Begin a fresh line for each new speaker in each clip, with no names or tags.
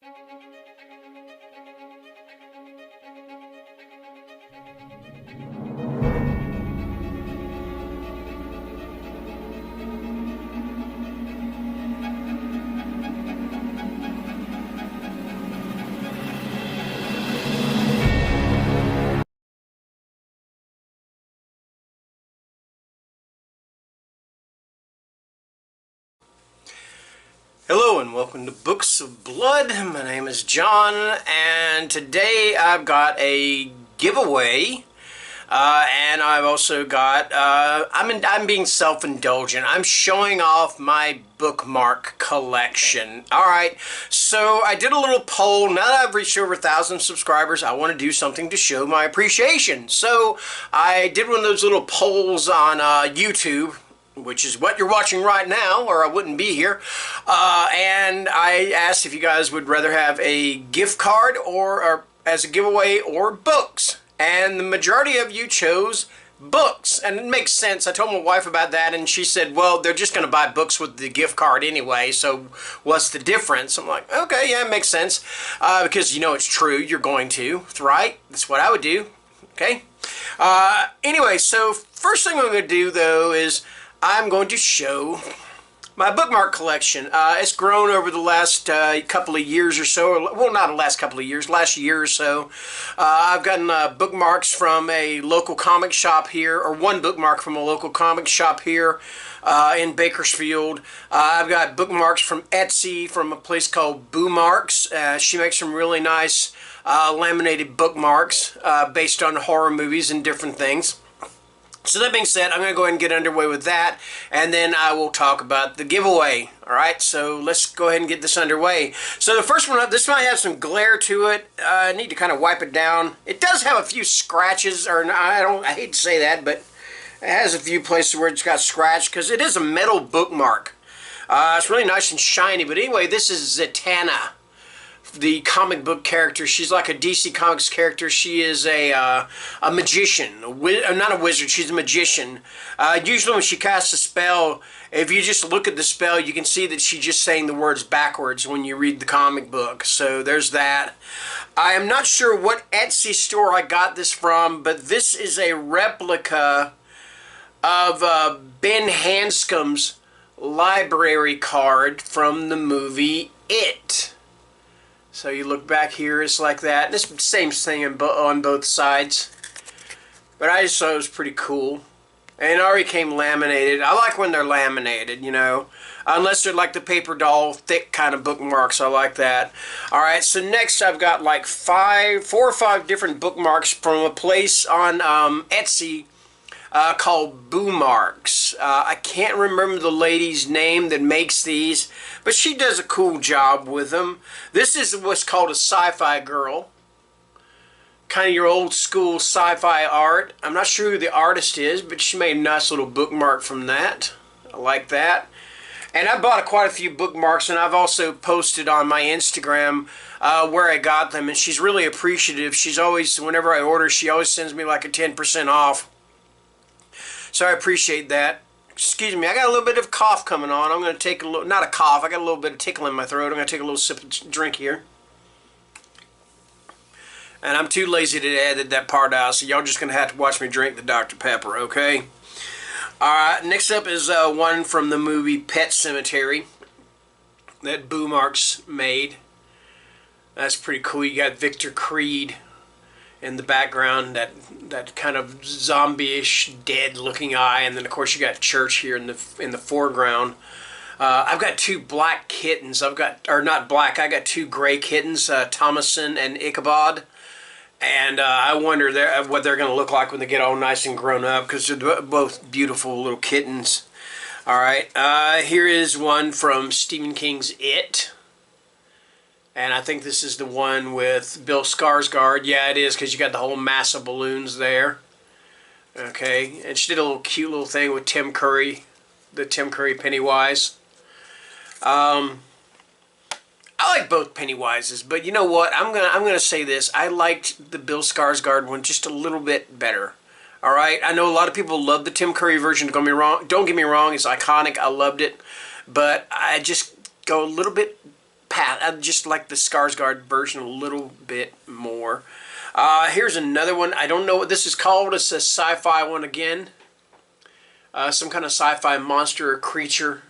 Hello and welcome to Books of Blood. My name is John, and today I've got a giveaway, and I've also got, I'm being self-indulgent. I'm showing off my bookmark collection. Alright, so I did a little poll. Now that I've reached over 1,000 subscribers, I want to do something to show my appreciation. So I did one of those little polls on YouTube, which is what you're watching right now, or I wouldn't be here. And I asked if you guys would rather have a gift card or as a giveaway or books. And the majority of you chose books. And it makes sense. I told my wife about that, and she said, well, they're just going to buy books with the gift card anyway, so what's the difference? I'm like, okay, yeah, it makes sense. Because you know it's true. You're going to, right? That's what I would do. Okay? Anyway, so first thing I'm going to do, though, is I'm going to show my bookmark collection. It's grown over the last couple of years or so. Well, not the last couple of years, last year or so. I've gotten bookmarks from a local comic shop here, or one bookmark from a local comic shop here in Bakersfield. I've got bookmarks from Etsy from a place called BOOmarks. She makes some really nice laminated bookmarks based on horror movies and different things. So that being said, I'm going to go ahead and get underway with that, and then I will talk about the giveaway. Alright, so let's go ahead and get this underway. So the first one, this might have some glare to it. I need to kind of wipe it down. It does have a few scratches, or I hate to say that, but it has a few places where it's got scratched, because it is a metal bookmark. It's really nice and shiny, but anyway, this is Zatanna, the comic book character. She's like a DC Comics character. She is a magician. Not a wizard, she's a magician. Usually when she casts a spell, if you just look at the spell, you can see that she's just saying the words backwards when you read the comic book. So there's that. I am not sure what Etsy store I got this from, but this is a replica of Ben Hanscom's library card from the movie It. So you look back here, it's like that. This same thing on both sides. But I just thought it was pretty cool. And it already came laminated. I like when they're laminated, you know. Unless they're like the paper doll, thick kind of bookmarks. I like that. Alright, so next I've got like 4 or 5 different bookmarks from a place on Etsy called BOOmarks. I can't remember the lady's name that makes these, but she does a cool job with them. This is what's called a SciFi Girl. Kind of your old school sci-fi art. I'm not sure who the artist is, but she made a nice little bookmark from that. I like that. And I bought quite a few bookmarks, and I've also posted on my Instagram where I got them, and she's really appreciative. She's always, whenever I order, she always sends me like a 10% off. So I appreciate that. Excuse me, I got a little bit of cough coming on. I'm going to take a little, not a cough, I got a little bit of tickle in my throat. I'm going to take a little sip of drink here. And I'm too lazy to edit that part out, so y'all just going to have to watch me drink the Dr. Pepper, okay? Alright, next up is one from the movie Pet Sematary that BOOmarks made. That's pretty cool. You got Victor Creed in the background, that kind of zombie-ish, dead-looking eye, and then of course you got church here in the foreground. I've got 2 black kittens. I got 2 gray kittens, Thomason and Ichabod, and I wonder what they're going to look like when they get all nice and grown up, because they're both beautiful little kittens. All right, here is one from Stephen King's It. And I think this is the one with Bill Skarsgård. Yeah, it is, because you got the whole mass of balloons there. Okay, and she did a little cute little thing with Tim Curry, the Tim Curry Pennywise. I like both Pennywises, but you know what? I'm gonna say this. I liked the Bill Skarsgård one just a little bit better. All right, I know a lot of people love the Tim Curry version. Don't get me wrong. It's iconic. I loved it, but I just go a little bit I just like the Skarsgård version a little bit more. Here's another one. I don't know what this is called. It's a sci-fi one again. Some kind of sci-fi monster or creature.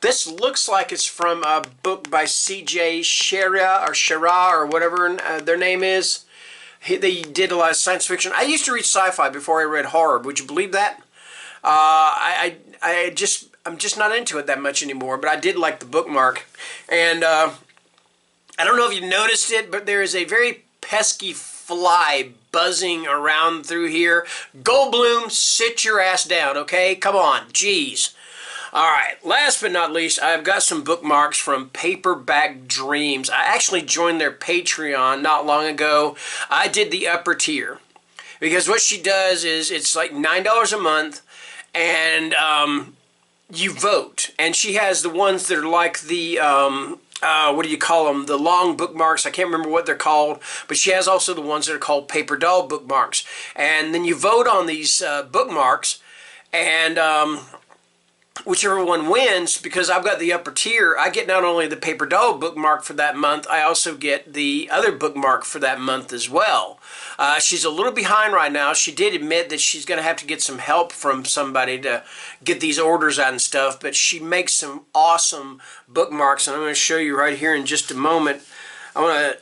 This looks like it's from a book by C.J. Shera or whatever their name is. They did a lot of science fiction. I used to read sci-fi before I read horror. Would you believe that? I'm just not into it that much anymore. But I did like the Bookmark, and I don't know if you noticed it, but there is a very pesky fly buzzing around through here. Goldblum, sit your ass down, okay? Come on, jeez. Alright, last but not least, I've got some bookmarks from Paperback Dreams. I actually joined their Patreon not long ago. I did the upper tier. Because what she does is, it's like $9 a month, and you vote. And she has the ones that are like the, what do you call them? The long bookmarks. I can't remember what they're called. But she has also the ones that are called paper doll bookmarks. And then you vote on these bookmarks, and whichever one wins, because I've got the upper tier, I get not only the paper doll bookmark for that month, I also get the other bookmark for that month as well. She's a little behind right now. She did admit that she's going to have to get some help from somebody to get these orders out and stuff, but she makes some awesome bookmarks, and I'm going to show you right here in just a moment. I'll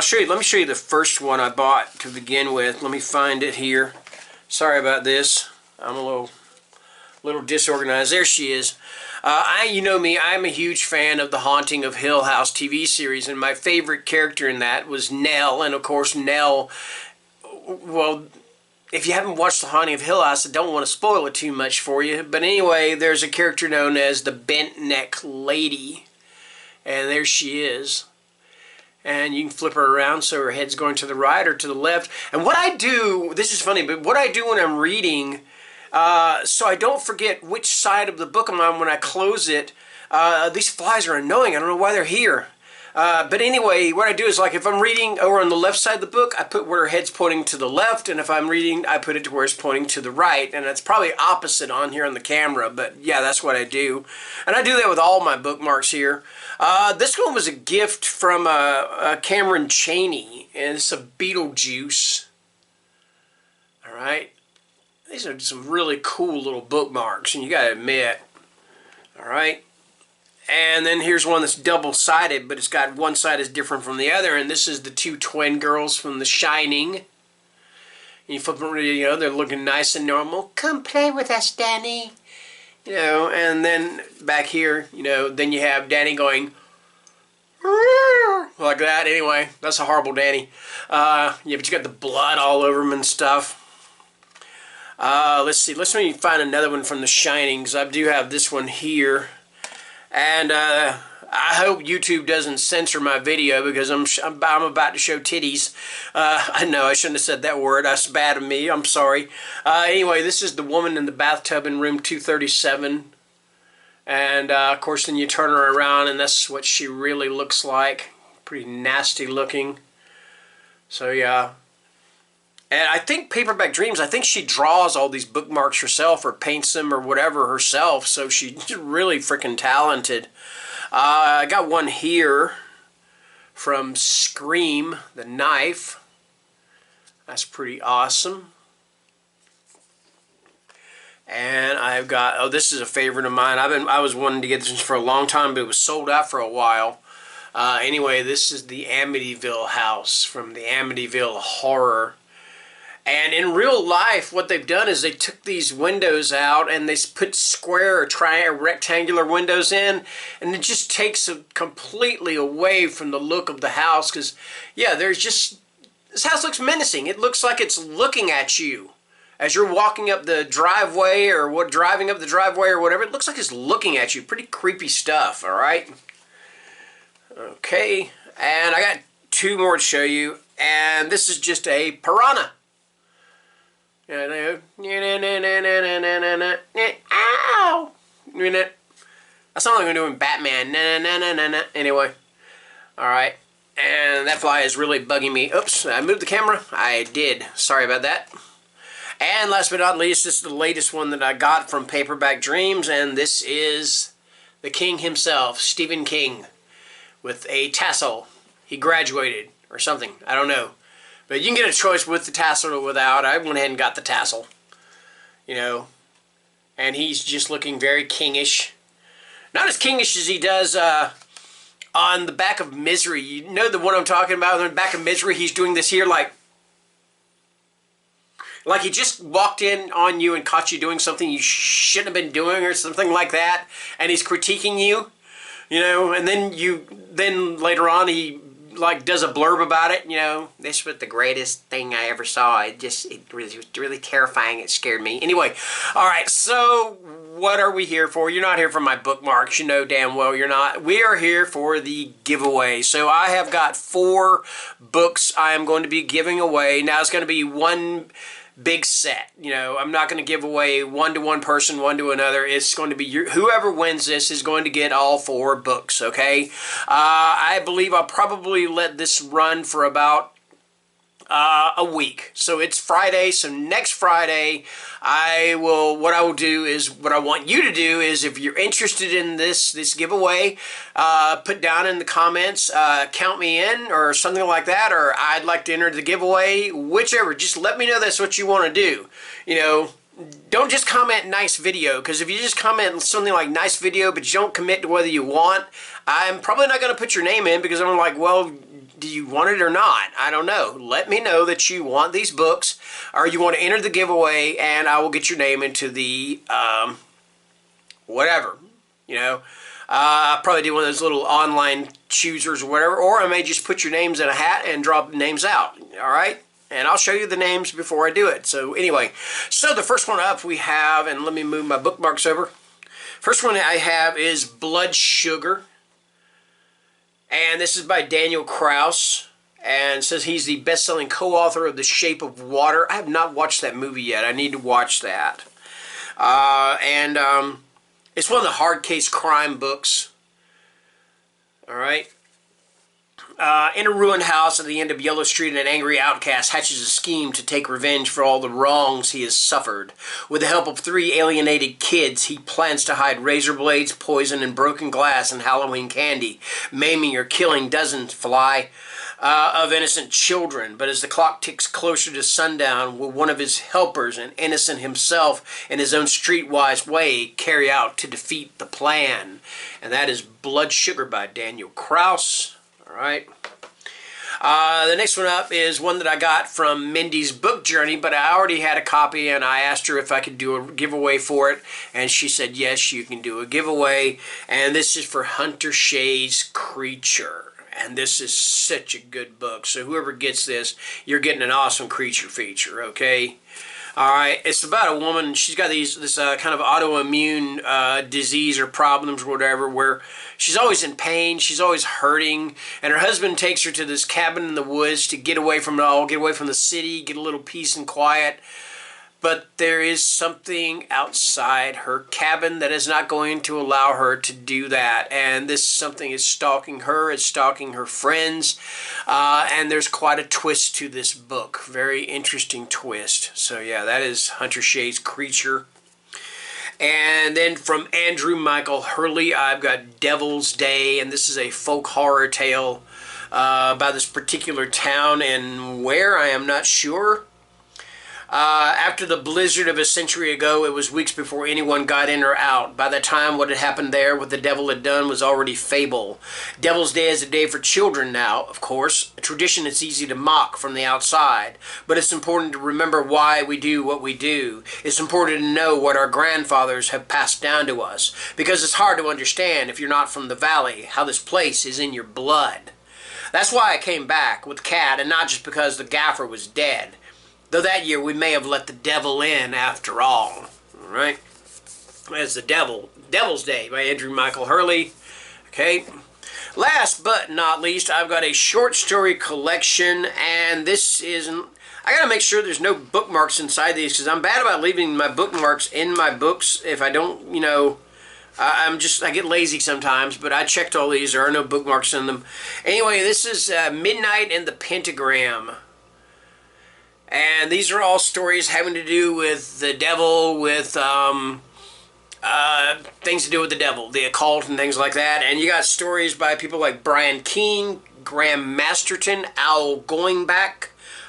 show you. Let me show you the first one I bought to begin with. Let me find it here. Sorry about this. I'm a little disorganized. There she is. You know me, I'm a huge fan of the Haunting of Hill House TV series, and my favorite character in that was Nell. And of course, Nell, well, if you haven't watched the Haunting of Hill House, I don't want to spoil it too much for you. But anyway, there's a character known as the Bent Neck Lady, and there she is. And you can flip her around so her head's going to the right or to the left. And what I do, this is funny, but what I do when I'm reading, so I don't forget which side of the book I'm on when I close it. These flies are annoying. I don't know why they're here. But anyway, what I do is, like, if I'm reading over on the left side of the book, I put where her head's pointing to the left, and if I'm reading, I put it to where it's pointing to the right. And it's probably opposite on here on the camera, but yeah, that's what I do. And I do that with all my bookmarks here. This one was a gift from Cameron Chaney, and it's a Beetlejuice. All right. These are some really cool little bookmarks, and you gotta admit. Alright. And then here's one that's double-sided, but it's got one side is different from the other, and this is the two twin girls from The Shining. And you flip them, you know, they're looking nice and normal. Come play with us, Danny. You know, and then back here, you know, then you have Danny going like that. Anyway, that's a horrible Danny. Yeah, but you got the blood all over him and stuff. Let's see. Let's maybe find another one from The Shining, because I do have this one here. And I hope YouTube doesn't censor my video, because I'm about to show titties. I know I shouldn't have said that word. That's bad of me. I'm sorry. Anyway, this is the woman in the bathtub in room 237. And of course, then you turn her around, and that's what she really looks like. Pretty nasty looking. So yeah. And I think Paperback Dreams, I think she draws all these bookmarks herself or paints them or whatever herself. So she's really freaking talented. I got one here from Scream, the knife. That's pretty awesome. And I've got, oh, this is a favorite of mine. I was wanting to get this for a long time, but it was sold out for a while. Anyway, this is the Amityville house from the Amityville horror. And in real life, what they've done is they took these windows out and they put square or rectangular windows in, and it just takes it completely away from the look of the house. Because, yeah, this house looks menacing. It looks like it's looking at you as you're walking up the driveway or driving up the driveway or whatever. It looks like it's looking at you. Pretty creepy stuff, all right? Okay, and I got two more to show you, and this is just a piranha. Ow! That sounds like I'm doing Batman. Anyway, alright. And that fly is really bugging me. Oops, I moved the camera. I did. Sorry about that. And last but not least, this is the latest one that I got from Paperback Dreams, and this is the king himself, Stephen King. with a tassel. He graduated or something. I don't know. But you can get a choice with the tassel or without. I went ahead and got the tassel. You know. And he's just looking very kingish. Not as kingish as he does on the back of Misery. You know the one I'm talking about? On the back of Misery, he's doing this here like he just walked in on you and caught you doing something you shouldn't have been doing or something like that. And he's critiquing you. You know, and then later on he like does a blurb about it, you know. This was the greatest thing I ever saw. It was really terrifying. It scared me. Anyway, all right, so what are we here for? You're not here for my bookmarks. You know damn well you're not. We are here for the giveaway. So I have got 4 books I am going to be giving away. Now it's going to be one big set. You know, I'm not going to give away one to one person, one to another. It's going to be whoever wins this is going to get all 4 books, okay? I believe I'll probably let this run for about a week. So it's Friday, so next Friday what I will do is, what I want you to do is, if you're interested in this giveaway, put down in the comments, count me in or something like that, or I'd like to enter the giveaway, whichever. Just let me know that's what you want to do. You know, don't just comment nice video, because if you just comment something like nice video but you don't commit to whether you want, I'm probably not going to put your name in, because I'm like, well, do you want it or not? I don't know. Let me know that you want these books or you want to enter the giveaway, and I will get your name into the whatever, you know. I'll probably do one of those little online choosers or whatever, or I may just put your names in a hat and drop names out, all right? And I'll show you the names before I do it. So anyway, so the first one up we have, and let me move my bookmarks over. First one I have is Blood Sugar. And this is by Daniel Kraus, and says he's the best-selling co-author of The Shape of Water. I have not watched that movie yet. I need to watch that. It's one of the hard case crime books. All right. In a ruined house at the end of Yellow Street, an angry outcast hatches a scheme to take revenge for all the wrongs he has suffered. With the help of 3 alienated kids, he plans to hide razor blades, poison, and broken glass in Halloween candy, maiming or killing dozens of innocent children. But as the clock ticks closer to sundown, will one of his helpers, and innocent himself in his own streetwise way, carry out to defeat the plan? And that is Blood Sugar by Daniel Kraus. All right. The next one up is one that I got from Mindy's Book Journey, but I already had a copy, and I asked her if I could do a giveaway for it, and she said, yes, you can do a giveaway. And this is for Hunter Shea's Creature. And this is such a good book. So whoever gets this, you're getting an awesome creature feature, okay? All right, it's about a woman. She's got this kind of autoimmune disease or problems or whatever, where she's always in pain, she's always hurting, and her husband takes her to this cabin in the woods to get away from it all, get away from the city, get a little peace and quiet. But there is something outside her cabin that is not going to allow her to do that. And this something is stalking her, it's stalking her friends. And there's quite a twist to this book. Very interesting twist. So yeah, that is Hunter Shea's Creature. And then from Andrew Michael Hurley, I've got Devil's Day. And this is a folk horror tale about this particular town, and where, I am not sure. After the blizzard of a century ago, it was weeks before anyone got in or out. By that time, what had happened there, what the devil had done, was already fable. Devil's Day is a day for children now, of course. A tradition it's easy to mock from the outside. But it's important to remember why we do what we do. It's important to know what our grandfathers have passed down to us. Because it's hard to understand, if you're not from the valley, how this place is in your blood. That's why I came back with Cat, and not just because the gaffer was dead. Though that year we may have let the devil in after all. Alright? That's the Devil's Day by Andrew Michael Hurley. Okay. Last but not least, I've got a short story collection, and this isn't... I gotta make sure there's no bookmarks inside these, because I'm bad about leaving my bookmarks in my books. If I don't, you know... I get lazy sometimes, but I checked all these. There are no bookmarks in them. Anyway, this is Midnight in the Pentagram. And these are all stories having to do with the devil, with things to do with the devil, the occult, and things like that. And you got stories by people like Brian Keene, Graham Masterton, Al Goingback,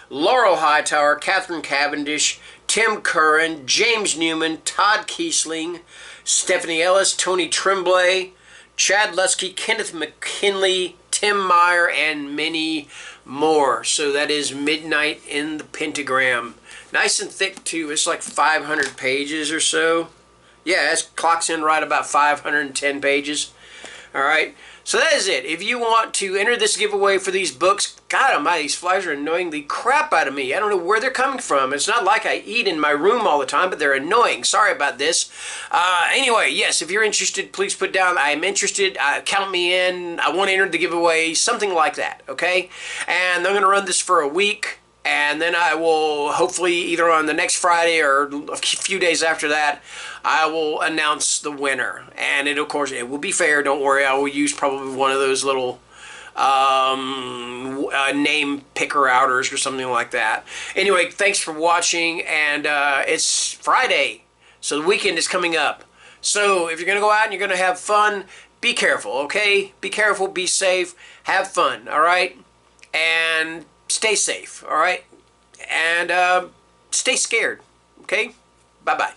Laurel Hightower, Catherine Cavendish, Tim Curran, James Newman, Todd Kiesling, Stephanie Ellis, Tony Tremblay, Chad Lusky, Kenneth McKinley, Tim Meyer, and many more. So that is Midnight in the Pentagram. Nice and thick too. It's like 500 pages or so. Yeah, it clocks in right about 510 pages. All right. So that is it. If you want to enter this giveaway for these books, God almighty, these flies are annoying the crap out of me. I don't know where they're coming from. It's not like I eat in my room all the time, but they're annoying. Sorry about this. Anyway, yes, if you're interested, please put down, I'm interested, count me in, I want to enter the giveaway, something like that, okay? And I'm going to run this for a week. And then I will, hopefully either on the next Friday or a few days after that, I will announce the winner. And it, of course, it will be fair. Don't worry. I will use probably one of those little name picker outers or something like that. Anyway, thanks for watching. And it's Friday, so the weekend is coming up. So if you're going to go out and you're going to have fun, be careful, okay? Be careful, be safe, have fun, all right? And stay safe, all right? And stay scared, okay? Bye-bye.